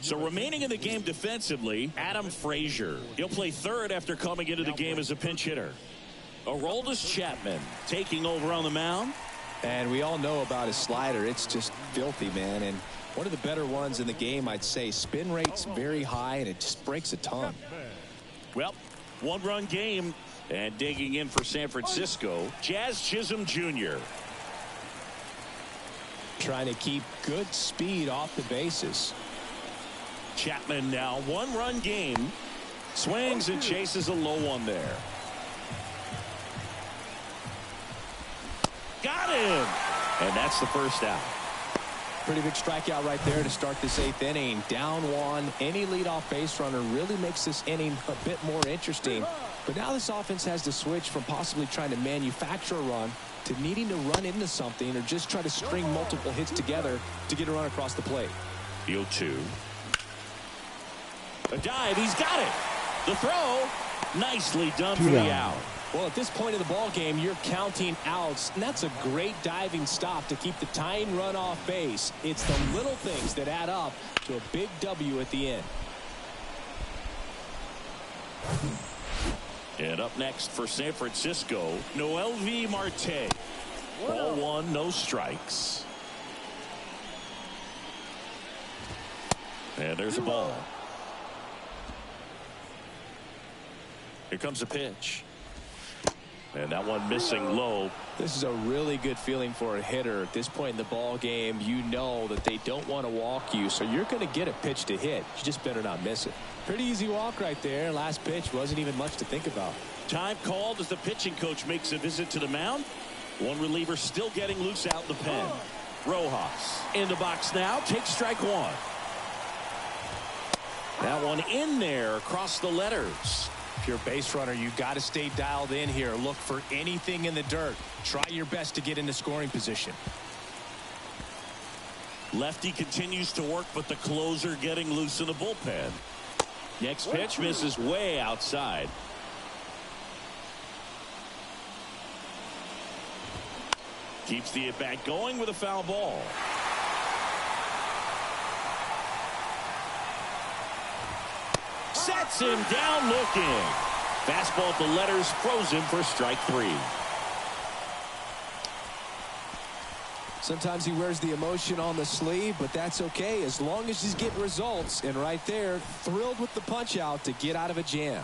So remaining in the game defensively, Adam Frazier. He'll play third after coming into the game as a pinch hitter. Aroldis Chapman taking over on the mound. And we all know about his slider. It's just filthy, man. And one of the better ones in the game, I'd say. Spin rate's very high, and it just breaks a ton. Well, one-run game. And digging in for San Francisco, Jazz Chisholm Jr. Trying to keep good speed off the bases. Chapman now, one-run game. Swings and chases a low one there. Got him! And that's the first out. Pretty big strikeout right there to start this 8th inning. Down one. Any leadoff base runner really makes this inning a bit more interesting. But now this offense has to switch from possibly trying to manufacture a run to needing to run into something or just try to string multiple hits together to get a run across the plate. The 0-2. A dive. He's got it. The throw. Nicely done for the out. Well, at this point of the ball game, you're counting outs, and that's a great diving stop to keep the tying run off base. It's the little things that add up to a big W at the end. And up next for San Francisco, Noelvi Marte. Ball one, no strikes. And there's a ball. Here comes a pitch. And that one missing low. This is a really good feeling for a hitter. At this point in the ball game, you know that they don't want to walk you, so you're going to get a pitch to hit. You just better not miss it. Pretty easy walk right there. Last pitch wasn't even much to think about. Time called as the pitching coach makes a visit to the mound. One reliever still getting loose out in the pen. Rojas in the box now. Takes strike one. That one in there across the letters. If you're a base runner, you've got to stay dialed in here. Look for anything in the dirt. Try your best to get into scoring position. Lefty continues to work, but the closer getting loose in the bullpen. Next pitch misses way outside. Keeps the at-bat going with a foul ball. Sets him down looking. Fastball at the letters, frozen for strike three. Sometimes he wears the emotion on the sleeve, but that's okay as long as he's getting results. And right there, thrilled with the punch out to get out of a jam.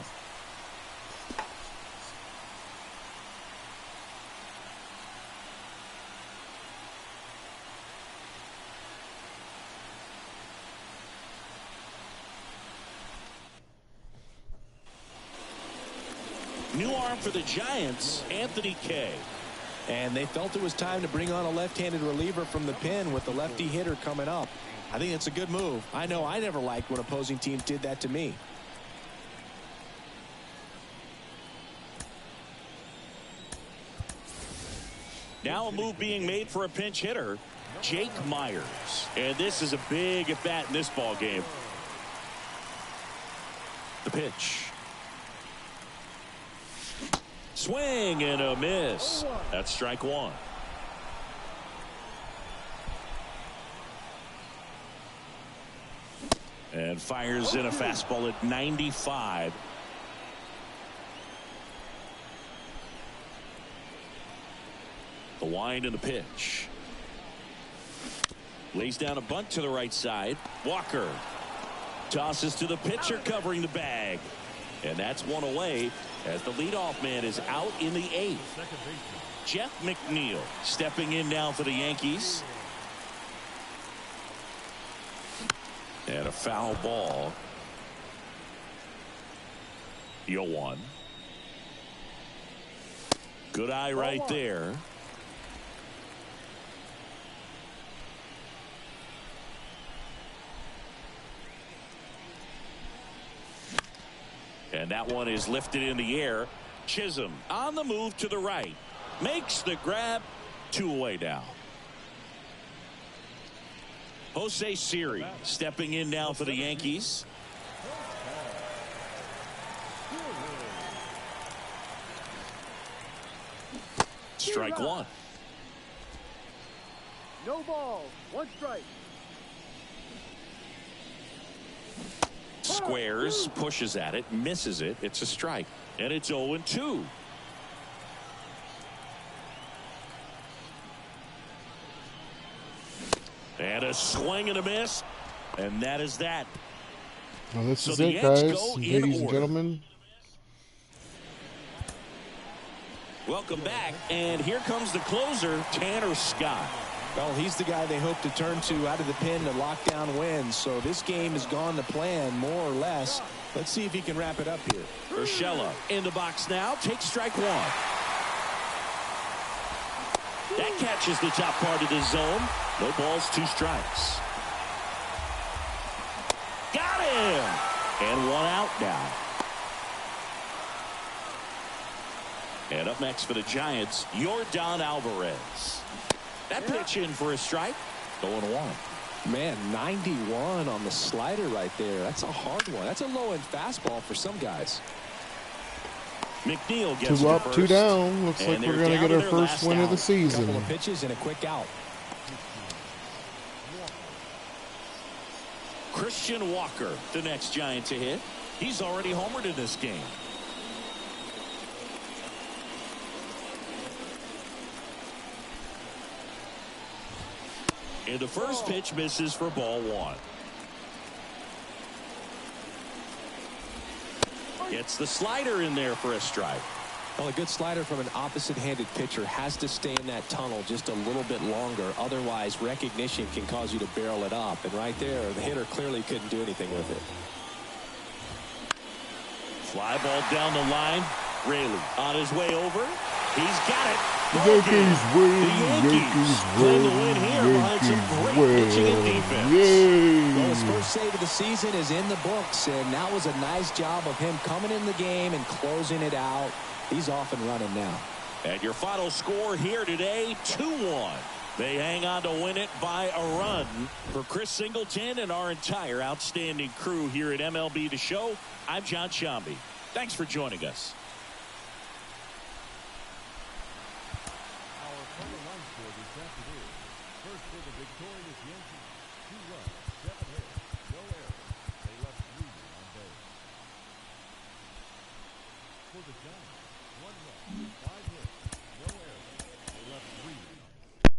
New arm for the Giants, Anthony Kay. And they felt it was time to bring on a left-handed reliever from the pen with the lefty hitter coming up. I think it's a good move. I know I never liked when opposing teams did that to me. Now a move being made for a pinch hitter, Jake Myers. And this is a big at-bat in this ball game. The pitch. Swing and a miss. That's strike one. And fires in a fastball at 95. The wind and the pitch. Lays down a bunt to the right side. Walker tosses to the pitcher covering the bag. And that's one away as the leadoff man is out in the 8th. Jeff McNeil stepping in now for the Yankees. And a foul ball. 0-1. Good eye right there. And that one is lifted in the air. Chisholm on the move to the right. Makes the grab. 2 away now. Jose Siri stepping in now for the Yankees. Strike one. No ball. 1 strike. squares, pushes at it, misses it. It's a strike. And it's 0-2. And a swing and a miss. And that is that. Well, this is it, guys, ladies and gentlemen. Welcome back, and here comes the closer, Tanner Scott. Well, he's the guy they hope to turn to out of the pen to lock down wins. So this game has gone to plan, more or less. Let's see if he can wrap it up here. Urshela in the box now, takes strike one. That catches the top part of the zone. No balls, 2 strikes. Got him! And 1 out now. And up next for the Giants, Yordan Alvarez. That pitch in for a strike. 0-1. Man, 91 on the slider right there. That's a hard one. That's a low-end fastball for some guys. McNeil gets 2 up, 2 down. Looks like we're going to get our first win of the season. Couple of pitches and a quick out. Christian Walker, the next Giant to hit. He's already homered in this game. And the first pitch misses for ball 1. Gets the slider in there for a strike. Well, a good slider from an opposite-handed pitcher has to stay in that tunnel just a little bit longer. Otherwise, recognition can cause you to barrel it up. And right there, the hitter clearly couldn't do anything with it. Fly ball down the line. Raley on his way over. He's got it. Yankees win. The Yankees claim the win here behind some great pitching and defense. Yay. Well, his first save of the season is in the books, and that was a nice job of him coming in the game and closing it out. He's off and running now. And your final score here today, 2-1. They hang on to win it by a run. For Chris Singleton and our entire outstanding crew here at MLB The Show, I'm John Shambi. Thanks for joining us. Our final line score this afternoon. First for the victorious Yankees, 2 runs, 7 hits, no errors. They left 3 on base. For the Giants, 1 run, 5 hits, no errors. They left 3 on base.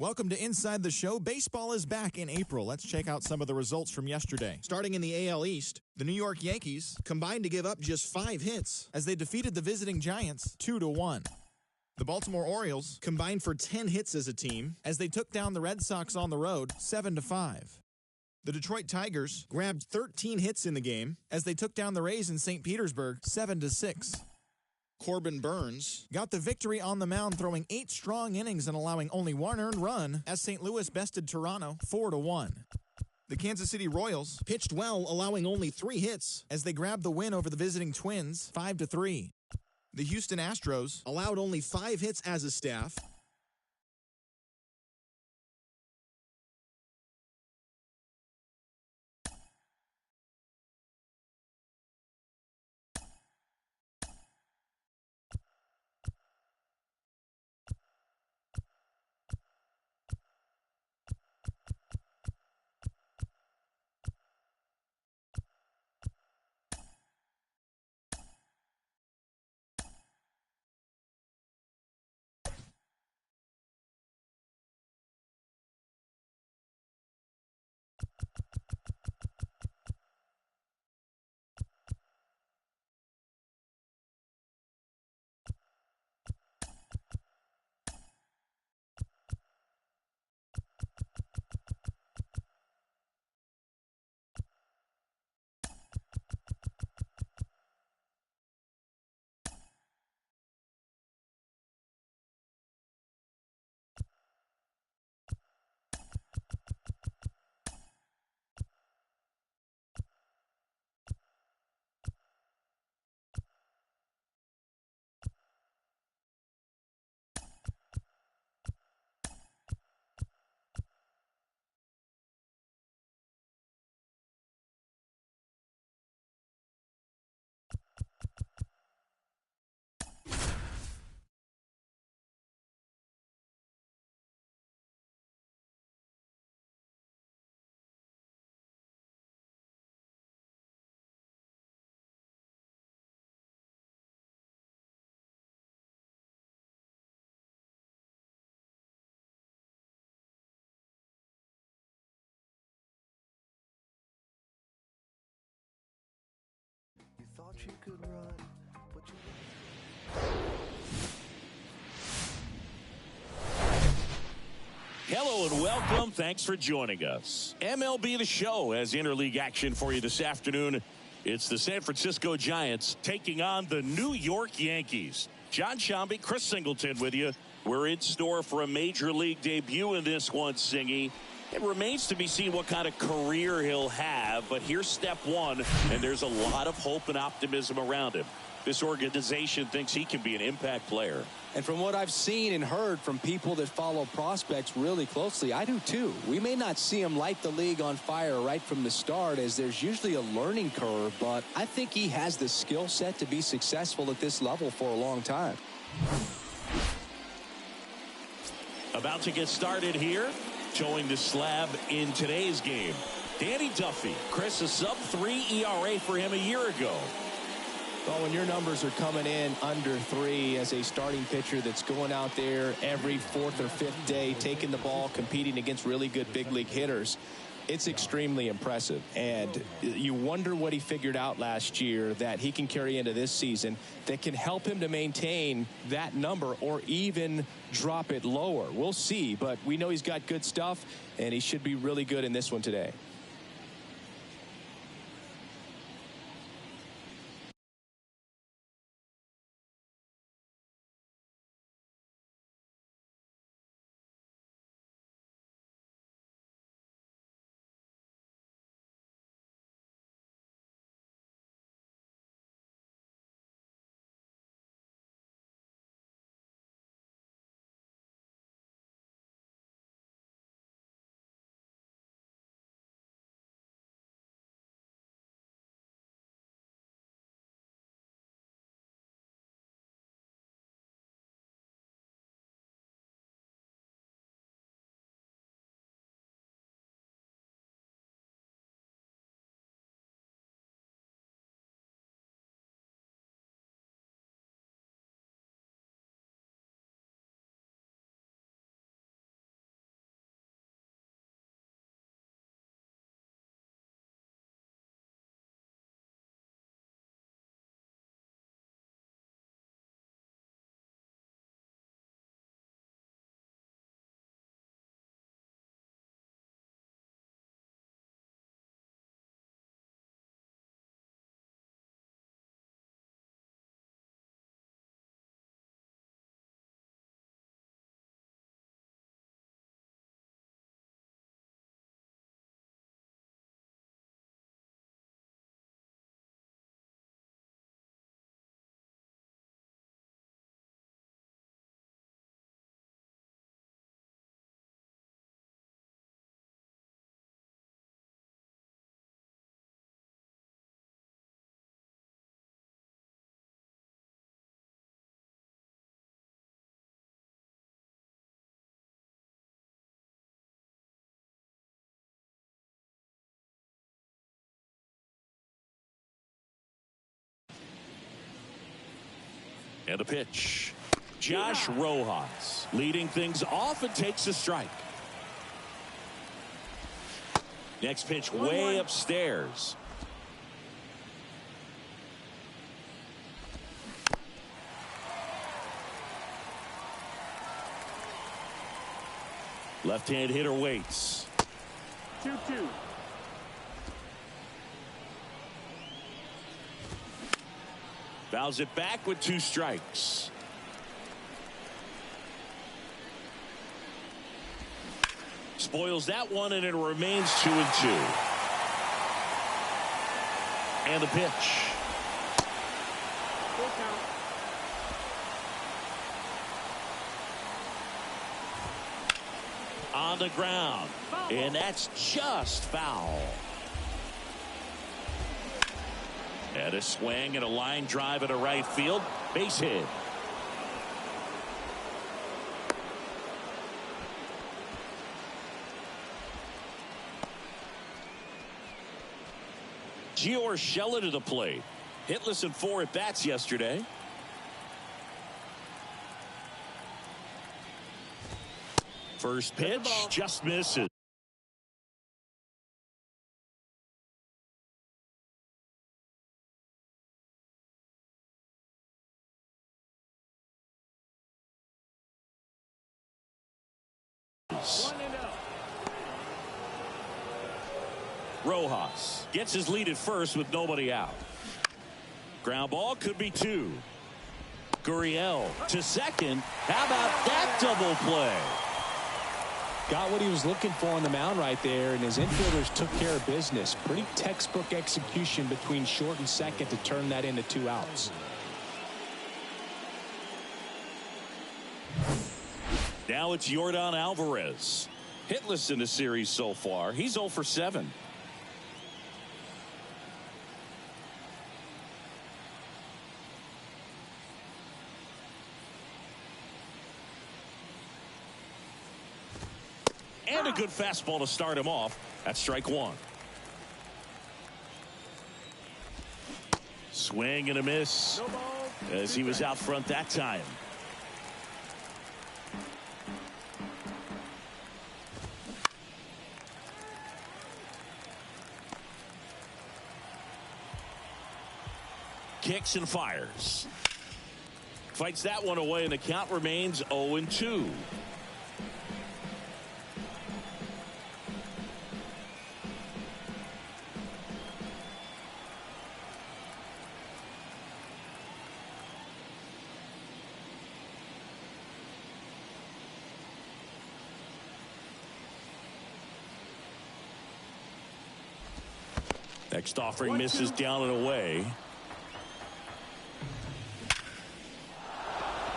Welcome to Inside the Show. Baseball is back in April. Let's check out some of the results from yesterday. Starting in the AL East, the New York Yankees combined to give up just 5 hits as they defeated the visiting Giants 2-1. The Baltimore Orioles combined for 10 hits as a team as they took down the Red Sox on the road 7-5. The Detroit Tigers grabbed 13 hits in the game as they took down the Rays in St. Petersburg 7-6. Corbin Burns got the victory on the mound, throwing 8 strong innings and allowing only 1 earned run as St. Louis bested Toronto 4-1. The Kansas City Royals pitched well, allowing only 3 hits as they grabbed the win over the visiting Twins 5-3. The Houston Astros allowed only 5 hits as a staff. You thought you could run, but you Hello and welcome. Thanks for joining us. MLB The Show has interleague action for you this afternoon. It's the San Francisco Giants taking on the New York Yankees. John Shambi, Chris Singleton with you. We're in store for a major league debut in this one, Singy. It remains to be seen what kind of career he'll have, but here's step one, and there's a lot of hope and optimism around him. This organization thinks he can be an impact player. And from what I've seen and heard from people that follow prospects really closely, I do too. We may not see him light the league on fire right from the start, as there's usually a learning curve, but I think he has the skill set to be successful at this level for a long time. About to get started here, showing the slab in today's game. Danny Duffy. Chris, a sub-3 ERA for him a year ago. Well, when your numbers are coming in under 3 as a starting pitcher that's going out there every 4th or 5th day, taking the ball, competing against really good big league hitters, it's extremely impressive. And you wonder what he figured out last year that he can carry into this season that can help him to maintain that number or even drop it lower. We'll see, but we know he's got good stuff, and he should be really good in this one today. And the pitch. Josh Rojas leading things off and takes a strike. Next pitch way upstairs. Left-hand hitter waits. 2-2. Fouls it back with 2 strikes. Spoils that one, and it remains 2-2. And the pitch. Full count. On the ground. And that's just foul. And a swing and a line drive at a right field. Base hit. Gio Urshela to the plate. Hitless in 4 at-bats yesterday. First pitch just misses. Rojas gets his lead at first with nobody out. Ground ball could be 2. Gurriel to second. How about that double play? Got what he was looking for on the mound right there, and his infielders took care of business. Pretty textbook execution between short and second to turn that into 2 outs. Now it's Yordan Alvarez. Hitless in the series so far. He's 0 for 7. And a good fastball to start him off. That's strike 1. Swing and a miss as he was out front that time. Kicks and fires. Fights that one away, and the count remains 0-2. Next offering misses down and away.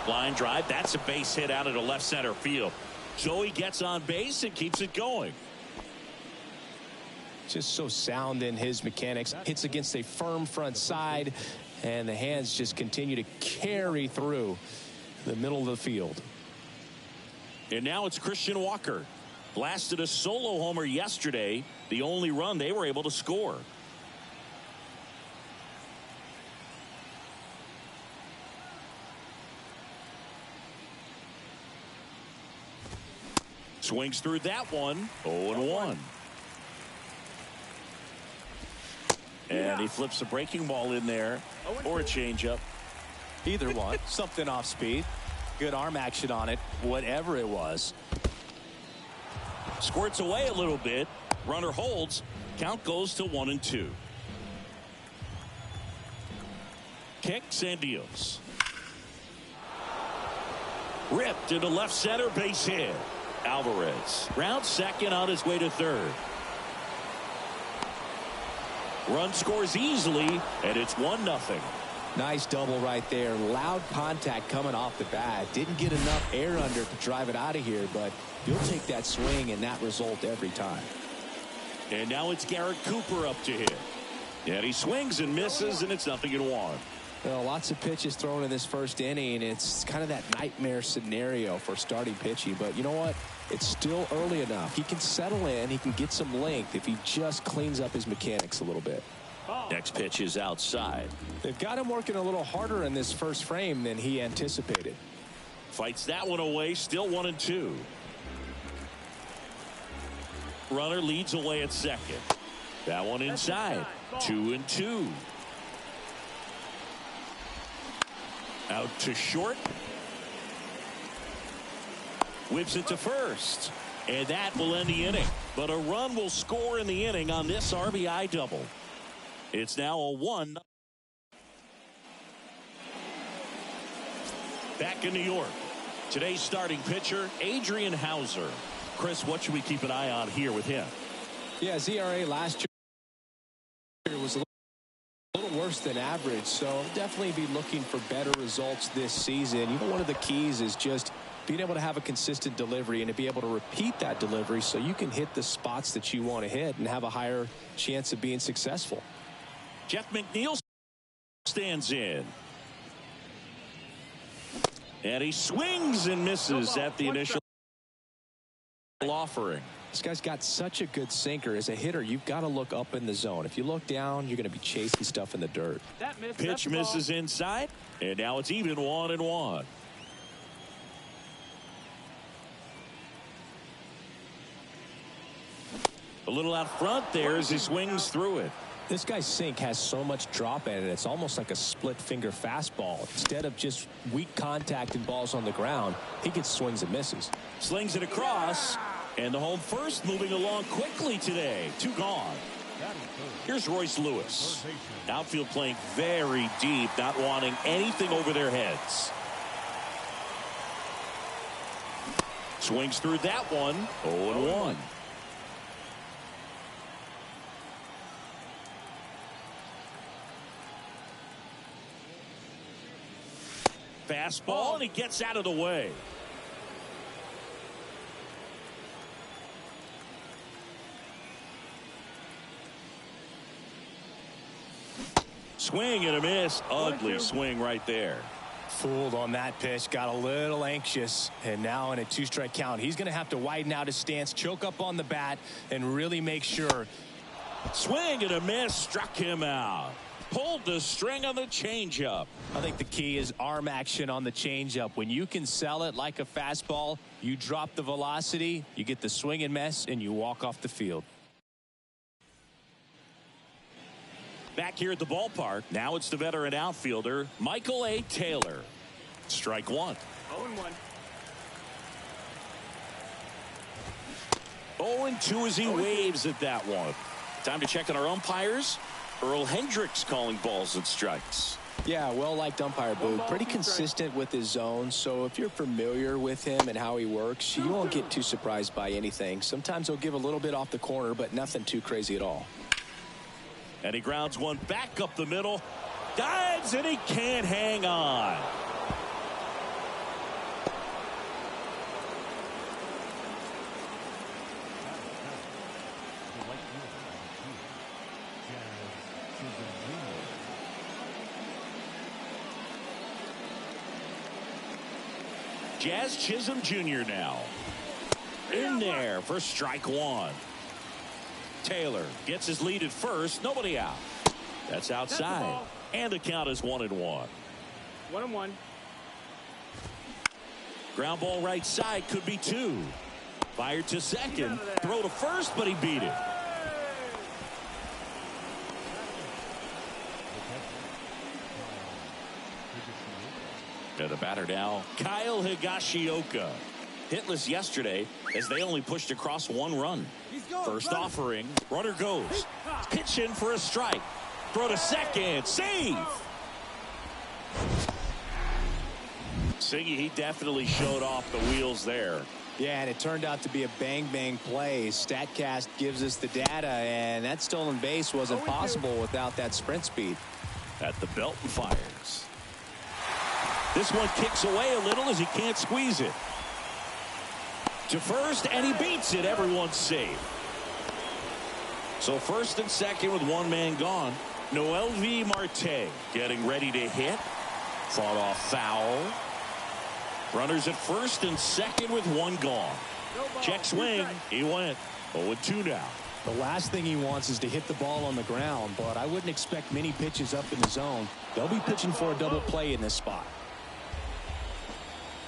Line drive. That's a base hit out into left center field. Joey gets on base and keeps it going. Just so sound in his mechanics. Hits against a firm front side, and the hands just continue to carry through the middle of the field. And now it's Christian Walker. Blasted a solo homer yesterday. The only run they were able to score. Swings through that one. 0-1. And he flips a breaking ball in there, or a changeup. Either one. Something off speed. Good arm action on it. Whatever it was. Squirts away a little bit. Runner holds. Count goes to 1-2. Kicks and deals. Ripped into left center, base hit. Alvarez rounds second on his way to third. Run scores easily, and it's 1-0. Nice double right there. Loud contact coming off the bat. Didn't get enough air under to drive it out of here, but you'll take that swing and that result every time. And now it's Garrett Cooper up to hit. And he swings and misses, and it's 0-1. Well, lots of pitches thrown in this first inning. It's kind of that nightmare scenario for starting pitching. But you know what? It's still early enough. He can settle in. He can get some length if he just cleans up his mechanics a little bit. Next pitch is outside. They've got him working a little harder in this first frame than he anticipated. Fights that one away. Still 1-2. Runner leads away at second. That one inside. 2-2. Out to short. Whips it to first. And that will end the inning. But a run will score in the inning on this RBI double. It's now a 1. Back in New York. Today's starting pitcher, Adrian Hauser. Chris, what should we keep an eye on here with him? Yeah, his ERA last year was a little worse than average, so definitely be looking for better results this season. You know, one of the keys is just being able to have a consistent delivery and to be able to repeat that delivery so you can hit the spots that you want to hit and have a higher chance of being successful. Jeff McNeil stands in. And he swings and misses at the initial offering. This guy's got such a good sinker. As a hitter, you've got to look up in the zone. If you look down, you're going to be chasing stuff in the dirt. Pitch misses inside, and now it's even 1-1. A little out front there as he swings through it. This guy's sink has so much drop in it. It's almost like a split finger fastball. Instead of just weak contact and balls on the ground, he gets swings and misses. Slings it across, and the home first moving along quickly today. 2 gone. Here's Royce Lewis. Outfield playing very deep, not wanting anything over their heads. Swings through that one. 0-1. Fastball, and he gets out of the way. Swing and a miss. Ugly swing right there. Fooled on that pitch, got a little anxious, and now in a 2-strike count, he's going to have to widen out his stance, choke up on the bat, and really make sure. Swing and a miss, struck him out. Pulled the string on the changeup. I think the key is arm action on the changeup. When you can sell it like a fastball, you drop the velocity, you get the swing and miss, and you walk off the field. Back here at the ballpark, now it's the veteran outfielder, Michael A. Taylor. Strike 1. 0-1. 0-2 as he waves at that one. Time to check on our umpires. Earl Hendricks calling balls and strikes. Yeah, well-liked umpire, Boo. Pretty consistent with his zone, so if you're familiar with him and how he works, you won't get too surprised by anything. Sometimes he'll give a little bit off the corner, but nothing too crazy at all. And he grounds one back up the middle. Dives, and he can't hang on. Jazz Chisholm Jr. now. In there for strike 1. Taylor gets his lead at first. Nobody out. That's outside. And the count is 1-1. 1-1. Ground ball right side, could be 2. Fired to second. Throw to first, but he beat it. To the batter now, Kyle Higashioka. Hitless yesterday as they only pushed across 1 run. First offering, runner goes. Pitch in for a strike. Throw to second, save. Siggy, he definitely showed off the wheels there. Yeah, and it turned out to be a bang-bang play. StatCast gives us the data, and that stolen base wasn't possible without that sprint speed. At the belt and fires. This one kicks away a little as he can't squeeze it. To first, and he beats it. Everyone's safe. So first and second with 1 man gone. Noelvi Marte getting ready to hit. Fought off foul. Runners at first and second with 1 gone. Check swing. He went 0-2 now. The last thing he wants is to hit the ball on the ground, but I wouldn't expect many pitches up in the zone. They'll be pitching for a double play in this spot.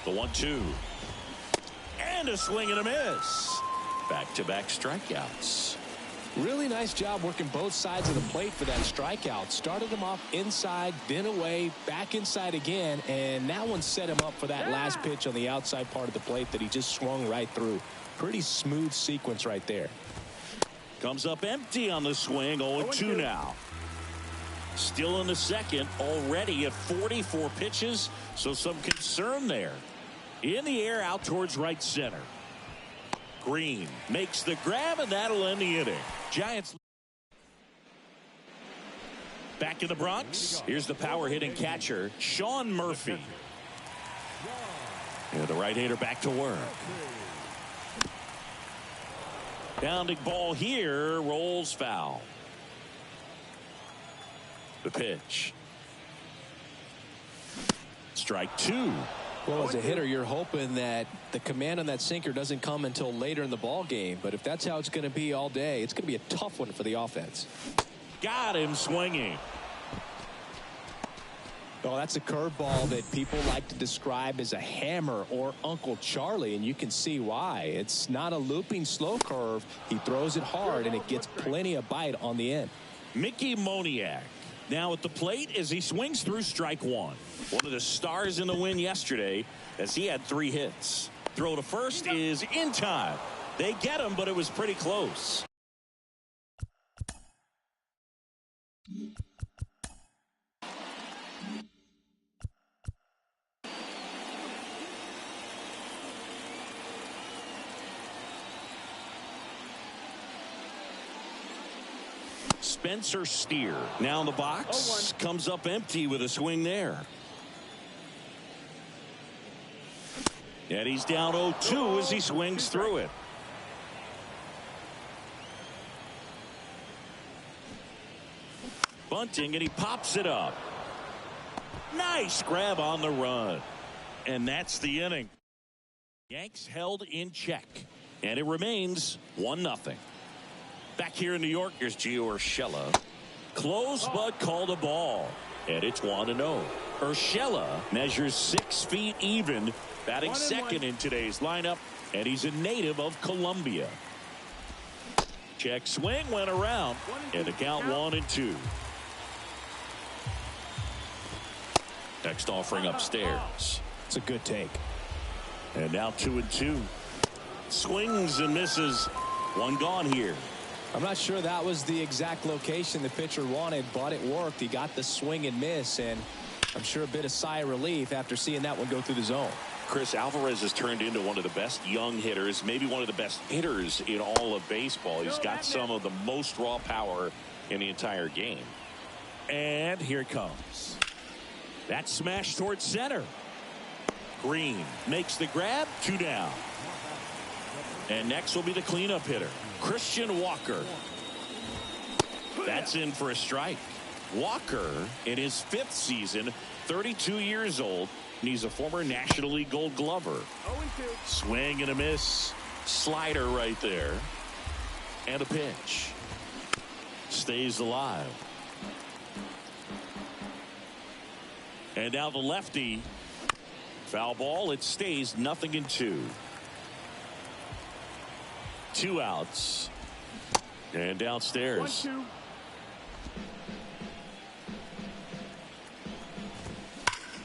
The 1-2. And a swing and a miss. Back-to-back strikeouts. Really nice job working both sides of the plate for that strikeout. Started him off inside, then away, back inside again, and that one set him up for that last pitch on the outside part of the plate that he just swung right through. Pretty smooth sequence right there. Comes up empty on the swing. 0-2 now. Still in the second, already at 44 pitches, so some concern there. In the air, out towards right center. Green makes the grab, and that'll end the inning. Giants back in the Bronx. Here's the power hitting catcher, Sean Murphy. And the right-hander back to work. Bounding ball here, rolls foul. The pitch. Strike two. Well, as a hitter, you're hoping that the command on that sinker doesn't come until later in the ball game. But if that's how it's going to be all day, it's going to be a tough one for the offense. Got him swinging. Well, that's a curveball that people like to describe as a hammer or Uncle Charlie, and you can see why. It's not a looping slow curve. He throws it hard, and it gets plenty of bite on the end. Mickey Moniak now at the plate as he swings through strike one. One of the stars in the win yesterday as he had 3 hits. Throw to first is in time. They get him, but it was pretty close. Spencer Steer now in the box. Comes up empty with a swing there. And he's down 0-2 as he swings through it. Bunting, and he pops it up. Nice grab on the run. And that's the inning. Yanks held in check. And it remains 1-0. Back here in New York, here's Gio Urshela. Close, but called a ball. And it's 1-0. Urshela measures 6 feet even, batting second in today's lineup, and he's a native of Colombia. Check swing went around, and the count 1-2. Next offering upstairs. It's a good take. And now 2-2. Swings and misses. One gone here. I'm not sure that was the exact location the pitcher wanted, but it worked. He got the swing and miss, and I'm sure a bit of sigh of relief after seeing that one go through the zone. Chris, Alvarez has turned into one of the best young hitters, maybe one of the best hitters in all of baseball. He's got some of the most raw power in the entire game. And here it comes. That smash towards center. Green makes the grab, 2 down. And next will be the cleanup hitter, Christian Walker. That's in for a strike. Walker in his 5th season, 32 years old, and he's a former National League Gold Glover. Swing and a miss. Slider right there. And a pitch. Stays alive. And now the lefty. Foul ball. It stays 0-2. 2 outs. And downstairs. 1-2.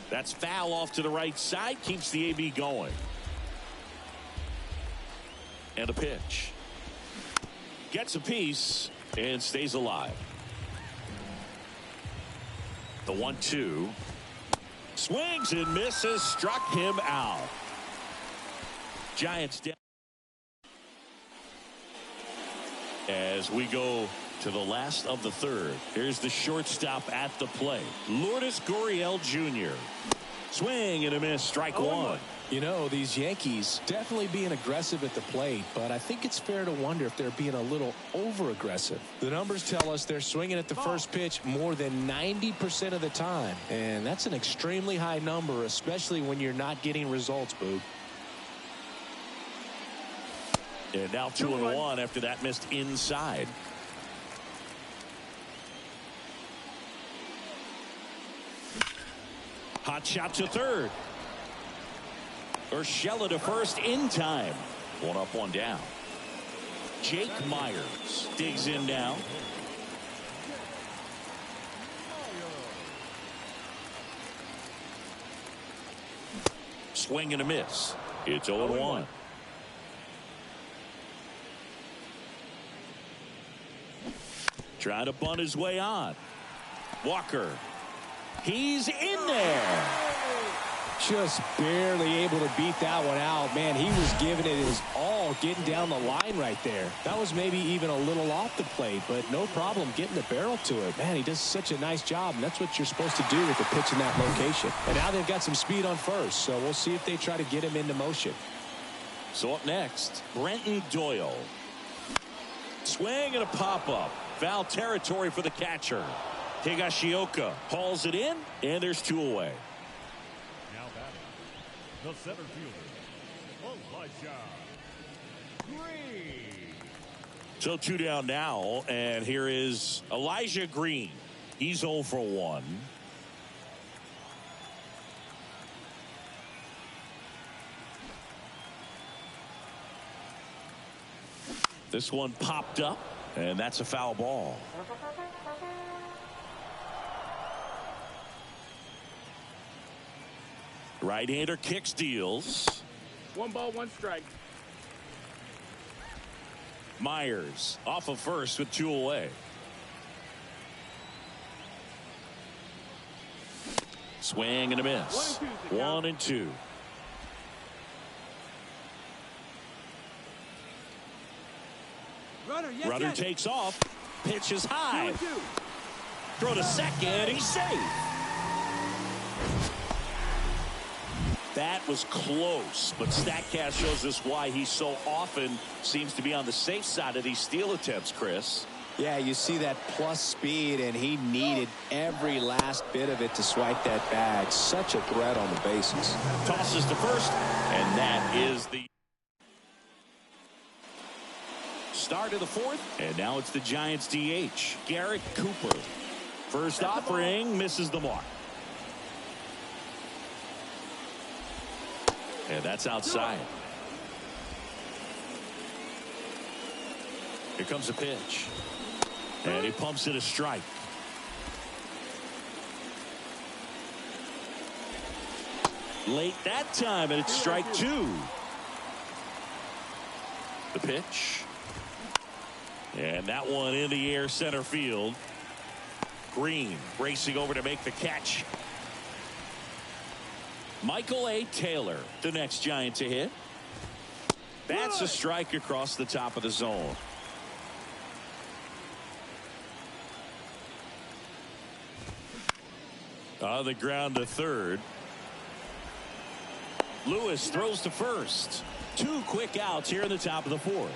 That's foul off to the right side. Keeps the AB going. And a pitch. Gets a piece and stays alive. The 1-2. Swings and misses. Struck him out. Giants down. As we go to the last of the 3rd. Here's the shortstop at the plate, Lourdes Gurriel Jr. Swing and a miss. Strike 1. You know, these Yankees definitely being aggressive at the plate, but I think it's fair to wonder if they're being a little over-aggressive. The numbers tell us they're swinging at the first pitch more than 90% of the time, and that's an extremely high number, especially when you're not getting results, Boog. And now 2-1 after that missed inside. Hot shot to third. Urshela to first in time. 1 up, 1 down. Jake Myers digs in now. Swing and a miss. It's 0-1. Trying to bunt his way on. Walker. He's in there. Just barely able to beat that one out. Man, he was giving it his all, getting down the line right there. That was maybe even a little off the plate, but no problem getting the barrel to it. Man, he does such a nice job, and that's what you're supposed to do with the pitch in that location. And now they've got some speed on first, so we'll see if they try to get him into motion. So up next, Brenton Doyle. Swing and a pop-up. Foul territory for the catcher. Higashioka hauls it in, and there's 2 away. Now batting, the center fielder, Elijah Green. So 2 down now, and here is Elijah Green. He's 0 for 1. This one popped up, and that's a foul ball. Right-hander kicks, deals. 1 ball, 1 strike. Myers off of first with 2 away. Swing and a miss. 1 and 2. Runner takes off. Pitch is high. Throw to second. He's safe. That was close, but StatCast shows us why he so often seems to be on the safe side of these steal attempts, Chris. Yeah, you see that plus speed, and he needed every last bit of it to swipe that bag. Such a threat on the bases. Tosses to first, and that is the start of the 4th, and now it's the Giants DH, Garrett Cooper. First offering misses the mark. And that's outside. Here comes a pitch. And he pumps it a strike. Late that time, and it's strike 2. The pitch. And that one in the air center field. Green racing over to make the catch. Michael A. Taylor, the next Giant to hit. That's a strike across the top of the zone. On the ground to third. Lewis throws to first. 2 quick outs here in the top of the 4th.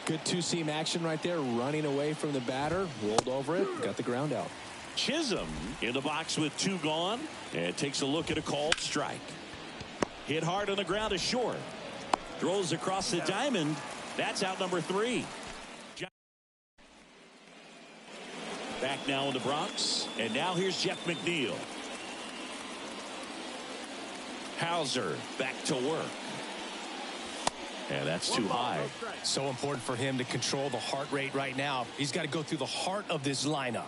Good 2-seam action right there, running away from the batter, rolled over it, got the ground out. Chisholm in the box with 2 gone, and takes a look at a called strike. Hit hard on the ground is short. Throws across the diamond. That's out number 3. Back now in the Bronx, and now here's Jeff McNeil. Hauser back to work. And that's too high. So important for him to control the heart rate right now. He's got to go through the heart of this lineup.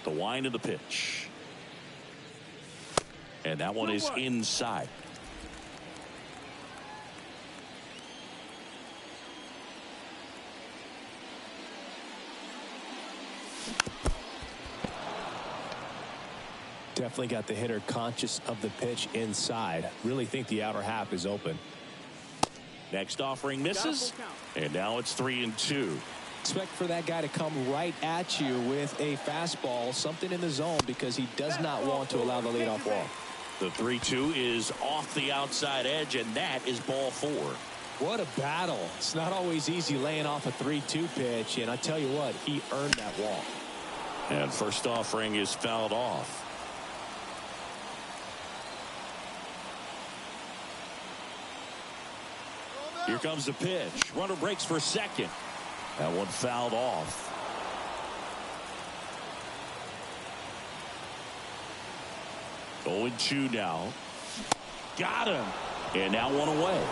The wind of the pitch. And that one is inside. Definitely got the hitter conscious of the pitch inside. Really think the outer half is open. Next offering misses. And now it's 3-2. Expect for that guy to come right at you with a fastball, something in the zone, because he does not want to allow the leadoff walk. The 3-2 is off the outside edge, and that is ball 4. What a battle. It's not always easy laying off a 3-2 pitch, and I tell you what, he earned that walk. And first offering is fouled off. Here comes the pitch. Runner breaks for second. That one fouled off. Going 2 now. Got him. And now 1 away.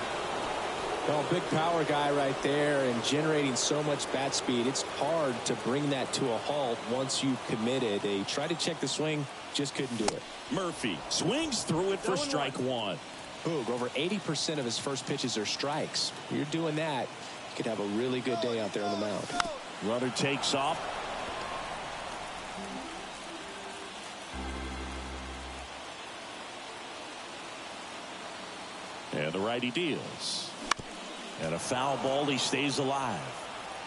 Well, big power guy right there and generating so much bat speed. It's hard to bring that to a halt once you've committed. They tried to check the swing, just couldn't do it. Murphy swings through it for strike 1. Boog, over 80% of his first pitches are strikes. You're doing that, you could have a really good day out there on the mound. Runner takes off. And the righty deals. And a foul ball. He stays alive.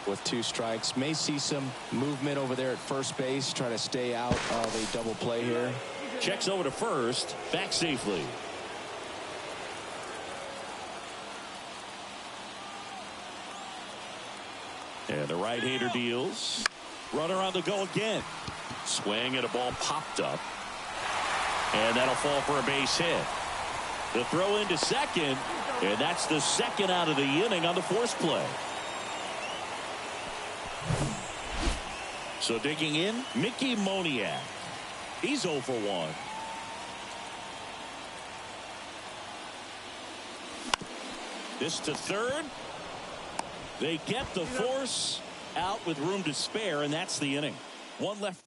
With 2 strikes, may see some movement over there at first base. Try to stay out of a double play here. Checks over to first. Back safely. And the right-hander deals. Runner on the go again. Swing and a ball popped up. And that'll fall for a base hit. The throw into second. And that's the second out of the inning on the force play. So digging in, Mickey Moniak. He's 0 for 1. This to third. They get the force out with room to spare, and that's the inning. 1 left.